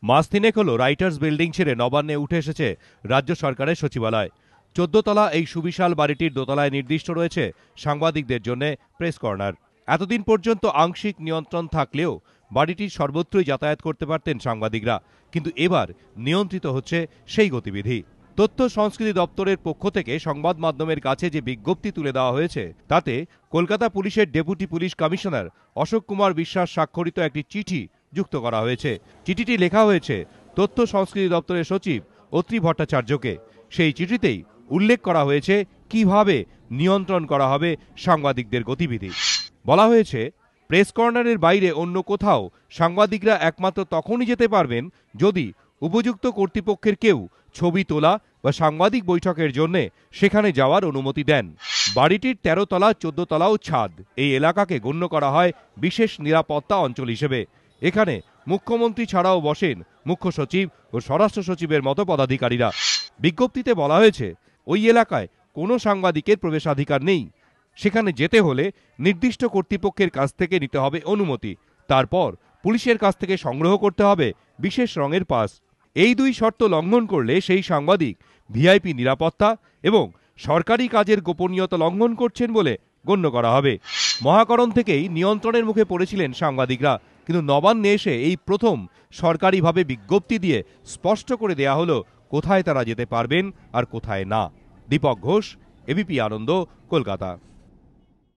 মাস তিনেক হল writers building ছেড়ে নবান্নে উঠে এসেছে রাজ্য সরকারের সচিবালয়। 14 তলা এই সুবিশাল বাড়িটির দোতলায় নির্দিষ্ট রয়েছে সাংবাদিকদের জন্য প্রেস কর্নার। এতদিন পর্যন্ত আংশিক নিয়ন্ত্রণ থাকলেও বাড়িটির সর্বত্রই যাতায়াত করতে পারতেন সাংবাদিকরা, কিন্তু এবার নিয়ন্ত্রিত হচ্ছে সেই গতিবিধি। তথ্য সংস্কৃতি দপ্তরের পক্ষ থেকে সংবাদ মাধ্যমের কাছে যে বিজ্ঞপ্তি তুলে দেওয়া হয়েছে তাতে কলকাতা পুলিশের deputy police commissioner Ashok Kumar Biswas স্বাক্ষরিত একটি চিঠি যুক্ত করা হয়েছে। চিঠিটি লেখা হয়েছে তথ্য সংস্কৃতি দপ্তরের সচিব অত্রি ভট্টাচার্যকে। সেই চিঠিতেই উল্লেখ করা হয়েছে কিভাবে নিয়ন্ত্রণ করা হবে সাংবাদিকদের গতিবিধি। বলা হয়েছে, প্রেস কর্নারের বাইরে অন্য কোথাও সাংবাদিকরা একমাত্র তখনই যেতে পারবেন যদি উপযুক্ত কর্তৃপক্ষের কেউ ছবি তোলা বা সাংবাদিক বৈঠকের জন্য সেখানে যাওয়ার অনুমতি দেন। বাড়িটির 13 তলা, 14 তলাও ছাদ। এই এলাকাকে গণ্য করা হয় বিশেষ নিরাপত্তা অঞ্চল হিসেবে। এখানে মুখ্যমন্ত্রী ছাড়াও বসেন মুখ্য সচিব ও স্বরাষ্ট্র সচিবের মতো পদাধিকারীরা। বিজ্ঞপ্তিতে বলা হয়েছে, ওই এলাকায় কোনো সাংবাদিকের প্রবেশাধিকার নেই। সেখানে যেতে হলে নির্দিষ্ট কর্তৃপক্ষের কাছ থেকে নিতে হবে অনুমতি, তারপর পুলিশের কাছ থেকে সংগ্রহ করতে হবে বিশেষ রঙের পাস। এই দুই শর্ত লঙ্ঘন করলে সেই সাংবাদিক ভিআইপি নিরাপত্তা এবং সরকারি কাজের গোপনীয়তা লঙ্ঘন করছেন বলে গণ্য করা হবে। মহাকরণ থেকেই নিয়ন্ত্রণের মুখে পড়েছিলেন সাংবাদিকরা, কিন্তু নবান্নে এসে এই প্রথম সরকারিভাবে বিজ্ঞপ্তি দিয়ে স্পষ্ট করে দেয়া হলো কোথায় তারা যেতে পারবেন আর কোথায় না। দীপক ঘোষ, এবিপি আনন্দ, কলকাতা।